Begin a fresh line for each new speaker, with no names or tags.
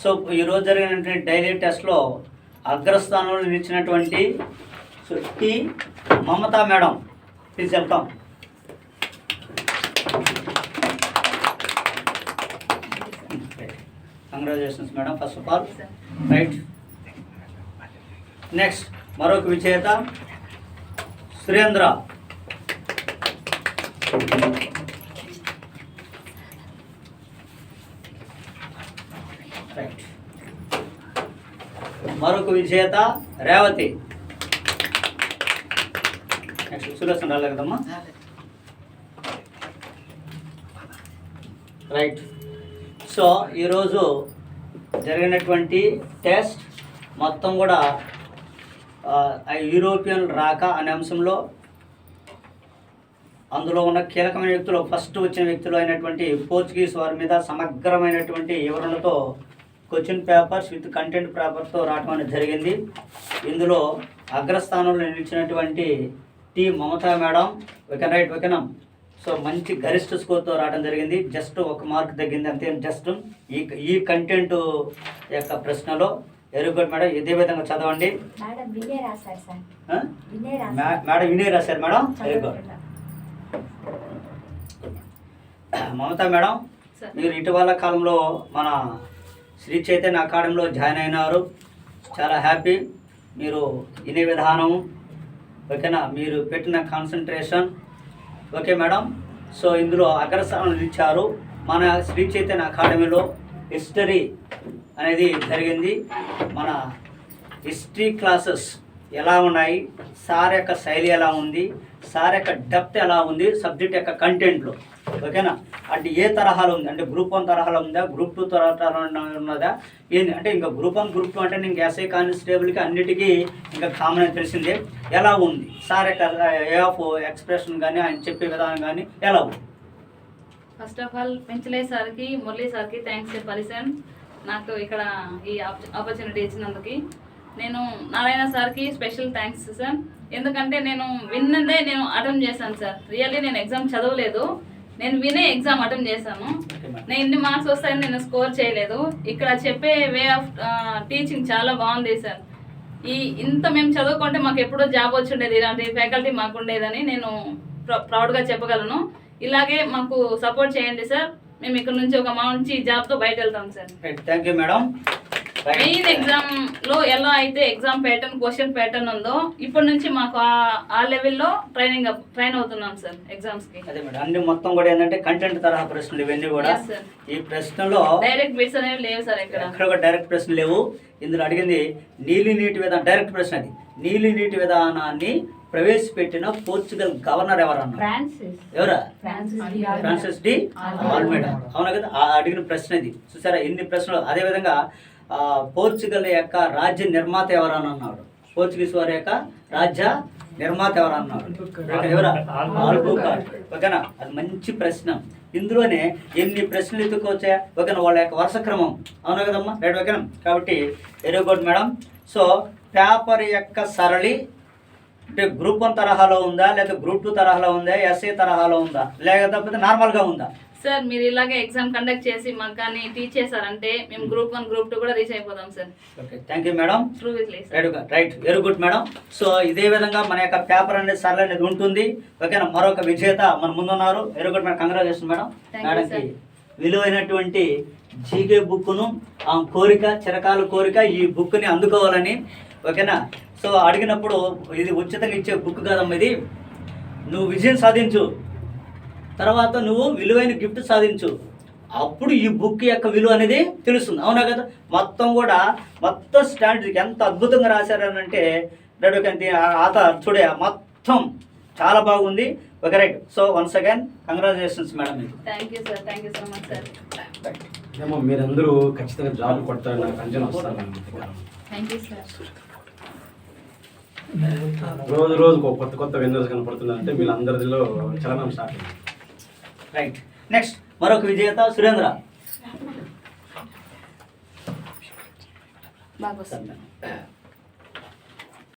So ఈరోజు జరిగినటువంటి daily టెస్ట్లో అగ్రస్థానంలో నిలిచినటువంటి T Mamata madam, please welcome. Congratulations madam, first of all. Right, next మరొక విజేత సురేంద్ర. రైట్, మరొక విజేత రేవతి. నెక్స్ట్ సురేషన్ రాలే కదమ్మా. రైట్, సో ఈరోజు జరిగినటువంటి టెస్ట్ మొత్తం కూడా యూరోపియన్ రాక అనే అంశంలో అందులో ఉన్న కీలకమైన వ్యక్తులు, ఫస్ట్ వచ్చిన వ్యక్తులు అయినటువంటి పోర్చుగీస్ వారి మీద సమగ్రమైనటువంటి వివరణతో క్వశ్చన్ పేపర్స్ విత్ కంటెంట్ పేపర్తో రావడం అనేది జరిగింది. ఇందులో అగ్రస్థానంలో నిలిచినటువంటి T Mamata madam, okay right, ఓకేనా. సో మంచి గరిష్ట స్కోర్తో రావడం జరిగింది. జస్ట్ ఒక మార్క్ తగ్గింది అంతే. జస్ట్ ఈ కంటెంట్ యొక్క ప్రశ్నలో వెరీ గుడ్ మేడం. ఇదే విధంగా చదవండి. మేడం వినే రాశారు madam, very good. Mamata madam, మీరు ఇటీవల కాలంలో మన శ్రీ చైతన్య అకాడమీలో జాయిన్ అయినారు. చాలా హ్యాపీ. మీరు వినే విధానం, ఓకేనా, మీరు పెట్టిన కాన్సన్ట్రేషన్, ఓకే మేడం. సో ఇందులో అగ్రస్థానం నిలిచారు. మన శ్రీ చైతన్య అకాడమీలో హిస్టరీ అనేది జరిగింది. మన హిస్టరీ క్లాసెస్ ఎలా ఉన్నాయి, సార్ యొక్క శైలి ఎలా ఉంది, సార్ యొక్క డెప్త్ ఎలా ఉంది సబ్జెక్ట్ యొక్క కంటెంట్లో, ఓకేనా. అంటే ఏ తరహాలో ఉంది, అంటే గ్రూప్ 1 తరహాలో ఉందా, గ్రూప్ 2 తరహాలో ఉన్నదా, ఏంది అంటే ఇంకా గ్రూప్ 1 గ్రూప్ 2 అంటే ఇంకా ఎస్ఐ కానిస్టేబుల్కి అన్నిటికీ ఇంకా కామన్ అని తెలిసిందే. ఎలా ఉంది సార్ యొక్క ఏ ఆఫ్ ఎక్స్ప్రెషన్ కానీ ఆయన చెప్పే విధానం కానీ ఎలా ఉంది?
ఫస్ట్ ఆఫ్ ఆల్ పెంచలే సార్కి, మురళీ సార్కి థ్యాంక్స్ చెప్పాలి సార్. నాకు ఇక్కడ ఈ ఆపర్చునిటీ ఇచ్చినందుకు నేను నారాయణ సార్కి స్పెషల్ థ్యాంక్స్ సార్. ఎందుకంటే నేను విన్నదే నేను అటెంప్ట్ చేశాను సార్. రియల్లీ నేను ఎగ్జామ్ చదవలేదు, నేను వినే ఎగ్జామ్ అటెంప్ట్ చేశాను. నేను ఇన్ని మార్క్స్ వస్తాయని నేను స్కోర్ చేయలేదు. ఇక్కడ చెప్పే వే ఆఫ్ టీచింగ్ చాలా బాగుంది సార్. ఇంత మేము చదువుకుంటే మాకు ఎప్పుడో జాబ్ వచ్చి ఉండేది, ఇలాంటి ఫ్యాకల్టీ మాకు ఉండేదని నేను ప్రౌడ్గా చెప్పగలను. ఇలాగే మాకు సపోర్ట్ చేయండి సార్. మేము ఇక్కడ నుంచి ఒక మంచి జాబ్తో బయట వెళ్తాం sir.
Thank you madam.
Main exam లో ఎలా అయితే ఎగ్జామ్ ప్యాటర్న్, క్వశ్చన్ ప్యాటర్న్ ఉందో ఇప్పటి నుంచి మాకు ఆ లెవెల్లో ట్రైన్ అవుతున్నాం సార్ ఎగ్జామ్స్ కి.
అదే మేడం, అన్ని మొత్తం కూడా ఏంటంటే కంటెంట్ తరహా ప్రశ్నలు ఇవన్నీ కూడా. ఈ ప్రశ్నలో
డైరెక్ట్ బిట్స్ అనేవి లేవు సార్.
ఎక్కడ కూడా డైరెక్ట్ ప్రశ్నలు లేవు. ఇందులో అడిగింది నీలి నీటి విధానం, డైరెక్ట్ ప్రశ్న. అది నీలి నీటి విధానాన్ని ప్రవేశపెట్టిన పోర్చుగల్ గవర్నర్ ఎవరన్నా? ఎవరా? Francis D ఆల్మెడా. అవునా కదా, అడిగిన ప్రశ్న ఇది. చూసారా ఎన్ని ప్రశ్నలు. అదేవిధంగా పోర్చుగల్ యొక్క రాజ్య నిర్మాత ఎవరని అన్నాడు. పోర్చుగీస్ వారి యొక్క రాజ్య నిర్మాత ఎవరన్నాడు? ఎవరా? ఆల్బుకార్క్. ఓకేనా, అది మంచి ప్రశ్న. ఇందులోనే ఎన్ని ప్రశ్నలు ఎత్తుకోవచ్చా, ఓకేనా, వాళ్ళ యొక్క వరుస క్రమం. అవునా కదమ్మా, రైట్, ఓకేనా. కాబట్టి very good madam. So paper యొక్క సరళి అంటే గ్రూప్ 1 తరహాలో ఉందా, లేదా గ్రూప్ 2 తరహాలో ఉందా, ఎస్ఏ తరహాలో ఉందా, లేకపోతే నార్మల్గా ఉందా?
సార్ మీరు ఇలాగే ఎగ్జామ్ కండక్ట్ చేసి మాకు కానీ టీచ్ చేశారంటే మేము గ్రూప్ 1 గ్రూప్ 2 కూడా రీచ్ అయిపోతాం sir.
Okay, thank you madam.
Right,
very good madam. So ఇదే విధంగా మన యొక్క పేపర్ అనేది సరళి అనేది ఉంటుంది. ఓకేనా, మరొక విజేత మన ముందున్నారు. Very good madam, congratulation madam. మేడంకి విలువైనటువంటి జీకే బుక్ను కోరిక, చిరకాల కోరిక ఈ బుక్ని అందుకోవాలని, ఓకేనా. సో అడిగినప్పుడు ఇది ఉచితంగా ఇచ్చే బుక్ కాదమ్మా, ఇది నువ్వు విజయం సాధించు, తర్వాత నువ్వు విలువైన గిఫ్ట్ సాధించు, అప్పుడు ఈ బుక్ యొక్క విలువ అనేది తెలుస్తుంది. అవునా కదా. మొత్తం స్టాండర్డ్ ఎంత అద్భుతంగా రాశారనంటే ఆథర్ చూడే మొత్తం చాలా బాగుంది. Okay right. So once again congratulations madam.
Thank you so much sir.
మీరందరూ ఖచ్చితంగా జాబ్ కొడతారు, నాకు అంచనా వస్తాను.
Thank you sir.
రోజు కొత్త విన్నర్స్ కనపడుతున్నారంటే వీళ్ళందరిలో చలనం స్టార్ట్ అయింది.
రైట్, నెక్స్ట్ మరొక విజేత సురేంద్ర.
బాగా